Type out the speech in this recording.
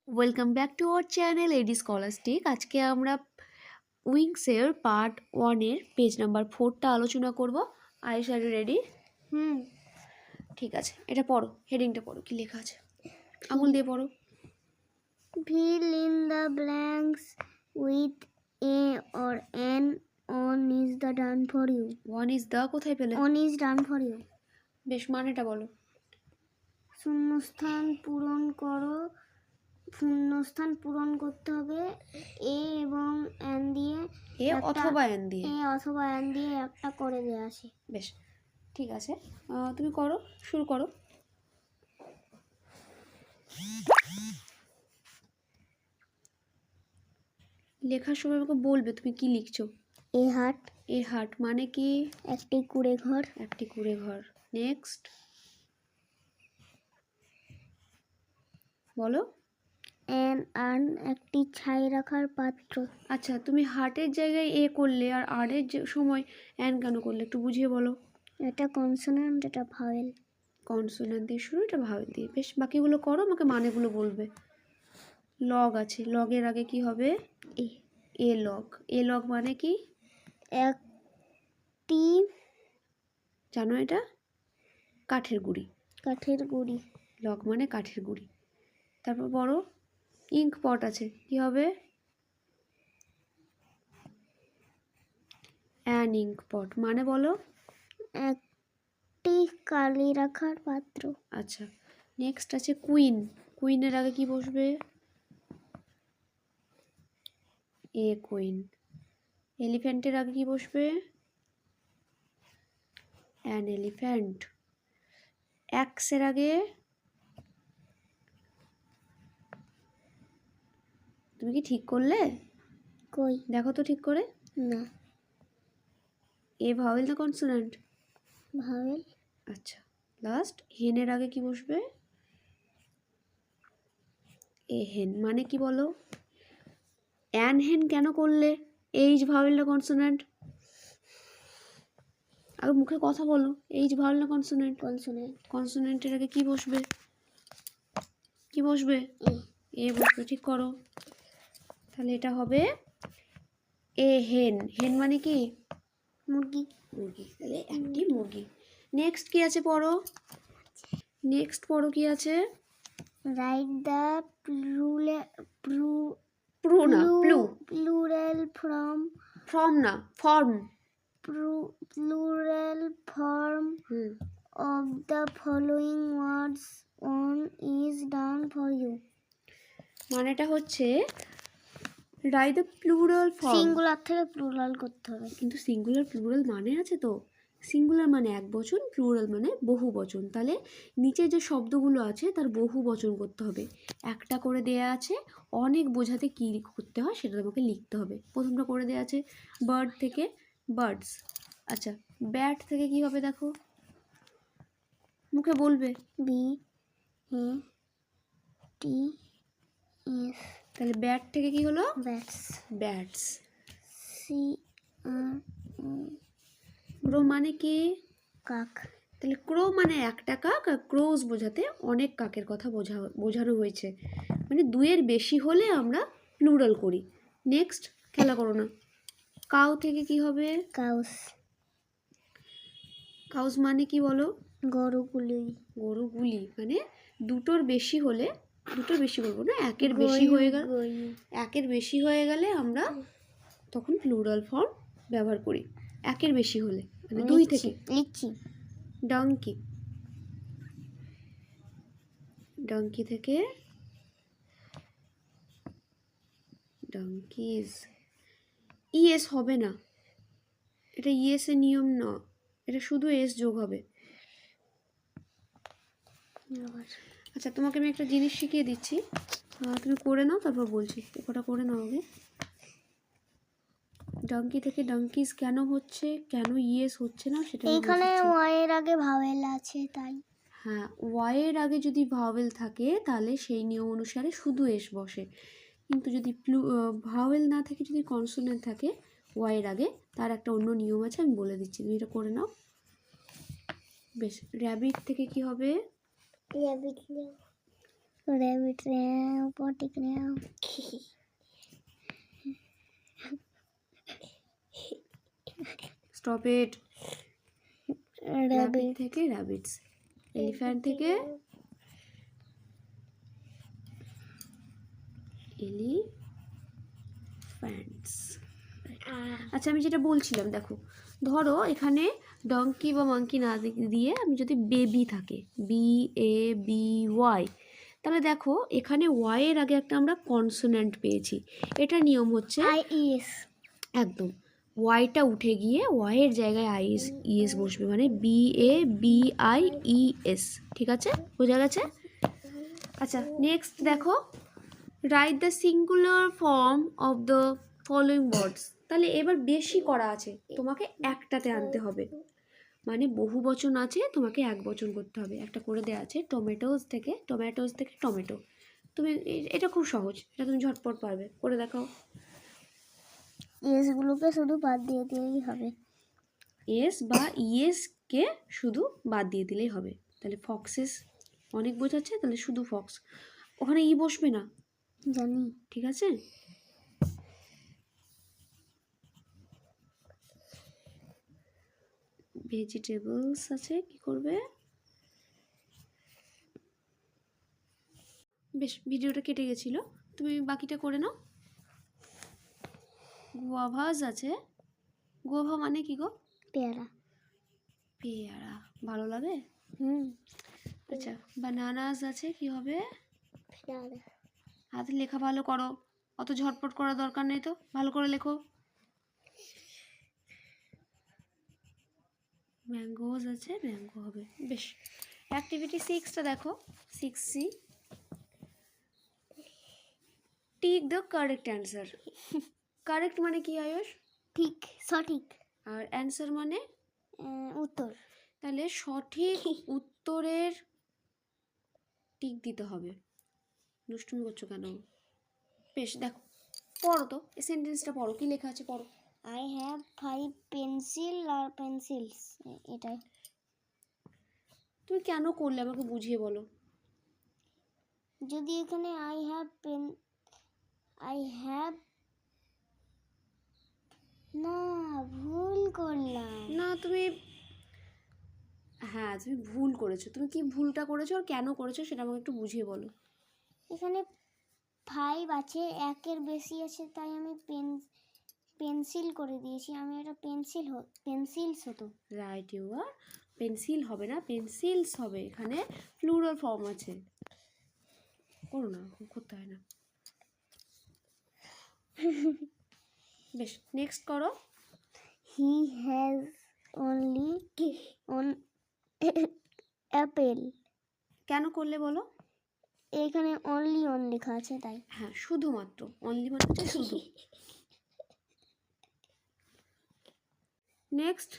Welcome back to our channel AD scholastic. আজকে আমরা উইংসের পার্ট 1-এর পেজ নাম্বার 4টা আলোচনা করব। আয়েশ, আর রেডি? ঠিক আছে, এটা পড়ো, হেডিংটা পড়ো, কি লেখা আছে আঙুল দিয়ে পড়ো। Fill in the blanks with a or an. On is the done for you. One is the কোথায় পেলে? On is done for you. বেশ, মানেটা বলো। শূন্যস্থান পূরণ করো। শূন্যস্থান পূরণ করতে হবে এ এবং অ্যান দিয়ে। এ অথবা এন দিয়ে। এ অথবা অ্যান দিয়ে একটা করে দেওয়া আছে। বেশ, ঠিক আছে, তুমি করো, শুরু করো। লেখার সময় আমাকে বলবে তুমি কি লিখছো। এ হাট। এ হাট মানে কি? একটি কুড়ে ঘর। একটি কুঁড়ে ঘর। নেক্সট বলো। অ্যান আর্ন একটি ছাই রাখার পাত্র। আচ্ছা, তুমি হার্টের জায়গায় এ করলে আর আরের সময় অ্যান কেন করলে, একটু বুঝিয়ে বলো। এটা কনসোনেন্ট, এটা ভাওয়েল। কনসোনেন্ট দিয়ে শুরু, এটা ভাওয়েল দিয়ে। বেশ, বাকিগুলো করো, আমাকে মানেগুলো বলবে। লগ আছে, লগের আগে কি হবে? এ। এ লগ। এ লগ মানে কি? একটি, জানো এটা? কাঠের গুঁড়ি। কাঠের গুঁড়ি। লগ মানে কাঠের গুঁড়ি। তারপর বড় ইঙ্ক পট আছে, কি হবে? অ্যান ইঙ্ক পট মানে বলো। একটি কালি রাখার পাত্র। আচ্ছা, নেক্সট আছে কুইন। কুইনের আগে কি বসবে? এ কুইন। এলিফ্যান্টের আগে কি বসবে? An elephant. অ্যাক্সের আগে তুমি কি ঠিক করলে? কই দেখো তো ঠিক করে। না, এ ভাওয়েল না কনসোনেন্ট? ভাওয়েল। আচ্ছা, লাস্ট হেনের আগে কি বসবে? এ হেন মানে কি বলো? অ্যান হেন কেন করলে? এইচ ভাওয়েল না কনসোনেন্ট? আগে মুখে কথা বলো, এইচ ভাওয়েল না কনসোনেন্ট? কনসোনেন্ট। কনসোনেন্টের আগে কি বসবে? কি বসবে? এ বসবে, ঠিক করো। তাহলে এটা হবে এ হেন। হেন মানে কি? মুরগি। মুরগি, তাহলে একটি মুরগি। নেক্সট কি আছে পড়ো। নেক্সট পড়ো কি আছে? রাইট দ্য প্রু না, প্লু। প্লুরাল ফর্ম না, form. Plural form of the following words. On is done for you. মানেটা হচ্ছে write the plural form. Singular থেকে প্লুরাল করতে হবে। কিন্তু সিঙ্গুলার প্লুরাল মানে আছে তো। সিঙ্গুলার মানে এক বচন, প্লুরাল মানে বহু বচন। তাহলে নিচে যে শব্দগুলো আছে তার বহু বচন করতে হবে। একটা করে দেয়া আছে, অনেক বোঝাতে কী করতে হয় সেটা তোমাকে লিখতে হবে। প্রথমটা করে দেয়া আছে বার্ড থেকে বার্ডস। আচ্ছা, ব্যাট থেকে কি হবে দেখো, মুখে বলবে। B A T S. তাহলে ব্যাট থেকে কি হলো? ব্যাটস। ব্যাটস। সি আর ক্রো মানে কি? কাক। তাহলে ক্রো মানে একটা কাক, আর ক্রোজ বোঝাতে অনেক কাকের কথা বোঝানো হয়েছে। মানে দুইয়ের বেশি হলে আমরা প্লুরাল করি। নেক্সট, খেলা করো না। কাউ থেকে কি হবে? কাউস। কাউস মানে কি বলো? গরুগুলি। গরুগুলি মানে দুটোর বেশি হলে, দুটোর বেশি বলবো না, একের বেশি হয়ে গেল, একের বেশি হয়ে গেলে আমরা তখন প্লুরাল ফর্ম ব্যবহার করি। একের বেশি হলে মানে দুই থেকে। লিখছি। ডাঙ্কি। ডাঙ্কি থেকে ডাঙ্কিজ। ইএস হবে না, এটা ইএস এর নিয়ম না, এটা শুধু এস যোগ হবে। আচ্ছা, তোমাকে আমি একটা জিনিস শিখিয়ে দিচ্ছি, তুমি করে নাও, তারপর বলছি। ওটা করে নাও আগে। ডাঙ্কি থেকে ডাঙ্কিজ কেন হচ্ছে, কেন ইএস হচ্ছে না সেটা এখানে ওয়াই-এর আগে ভাওয়েল আছে তাই। হ্যাঁ, ওয়াইয়ের আগে যদি ভাওয়েল থাকে তাহলে সেই নিয়ম অনুসারে শুধু এস বসে। কিন্তু যদি ভাওয়েল না থাকে, যদি কনসোনেন্ট থাকে ওয়াইয়ের আগে, তার একটা অন্য নিয়ম আছে, আমি বলে দিচ্ছি, তুমি এটা করে নাও। বেশ, র্যাবিট থেকে কি হবে? Rabbit potty stop it. Rabbit থেকে র্যাবিটস, এলিফ্যান্ট থেকে এলিফ্যান্টস। আচ্ছা, আমি যেটা বলছিলাম, দেখো ধরো এখানে ডঙ্কি বা মাঙ্কি না দিয়ে আমি যদি বেবি থাকে, BABY, তাহলে দেখো এখানে ওয়াই এর আগে একটা আমরা কনসোনেন্ট পেয়েছি। এটা নিয়ম হচ্ছে IES একদম ওয়াইটা উঠে গিয়ে ওয়াইয়ের জায়গায় ইএস বসবে, মানে BABIES। ঠিক আছে, বোঝা গেছে? আচ্ছা, নেক্সট দেখো, write the singular form of the following words. তাহলে এবার বেশি করা আছে, তোমাকে একটাতে আনতে হবে, মানে বহু বচন আছে, তোমাকে এক বচন করতে হবে। একটা করে দেওয়া আছে টমেটোজ থেকে টমেটো। তুমি এটা খুব সহজ, এটা তুমি ঝটপট পারবে, করে দেখাও। এসগুলোকে শুধু বাদ দিয়ে দিলেই হবে। এস বা ইএসকে শুধু বাদ দিয়ে দিলেই হবে। তাহলে ফক্সেস অনেক বোঝাচ্ছে, তাহলে শুধু ফক্স, ওখানে ই বসবে না, জানি। ঠিক আছে? ভেজিটেবলস আছে, কি করবে? বেশ, ভিডিওটা কেটে গেছিলো, তুমি বাকিটা করে নাও। গুয়াভাস আছে, গুয়াভা মানে কি গো? পেয়ারা। পেয়ারা ভালো লাগে? আচ্ছা, বানানাস আছে, কি হবে? পেয়ারা। হাতে লেখা ভালো করো, অত ঝটপট করার দরকার নেই তো, ভালো করে লেখো। ম্যাঙ্গোজ আছে, ম্যাঙ্গো হবে। বেশ, অ্যাক্টিভিটি 6টা দেখো, 6C, tick the correct answer. Correct মানে কি আয়ুষ? ঠিক, সঠিক। আর অ্যান্সার মানে উত্তর। তাহলে সঠিক উত্তরের টিক দিতে হবে। দুষ্টুমি করছো কেন? বেশ, দেখো পড়ো তো, এই সেন্টেন্সটা পড়ো, কি লেখা আছে পড়ো। I have 5 পেন্সিল আর পেন্সিলস, এটাই। তুমি কেন করলে আমাকে বুঝিয়ে বলো। যদি এখানে I have না, ভুল করলাম। না, তুমি হ্যাঁ তুমি ভুল করেছো। তুমি কি ভুলটা করেছো আর কেন করেছো সেটা আমাকে একটু বুঝিয়ে বলো। এখানে 5 আছে, একের বেশি আছে, তাই আমি পেন্সিল করে দিয়েছি। আমি এটা পেন্সিলস হতো। Right, you R. পেন্সিল হবে না, পেন্সিলস হবে, এখানে প্লুরাল ফর্ম আছে। করো না, করতে হয় না। বেশ, নেক্সট করো। He has only on Apple. কেন করলে বলো। এখানে অনলি অন লেখা আছে তাই। হ্যাঁ, শুধুমাত্র, অনলি মানে হচ্ছে শুধু। নেক্সট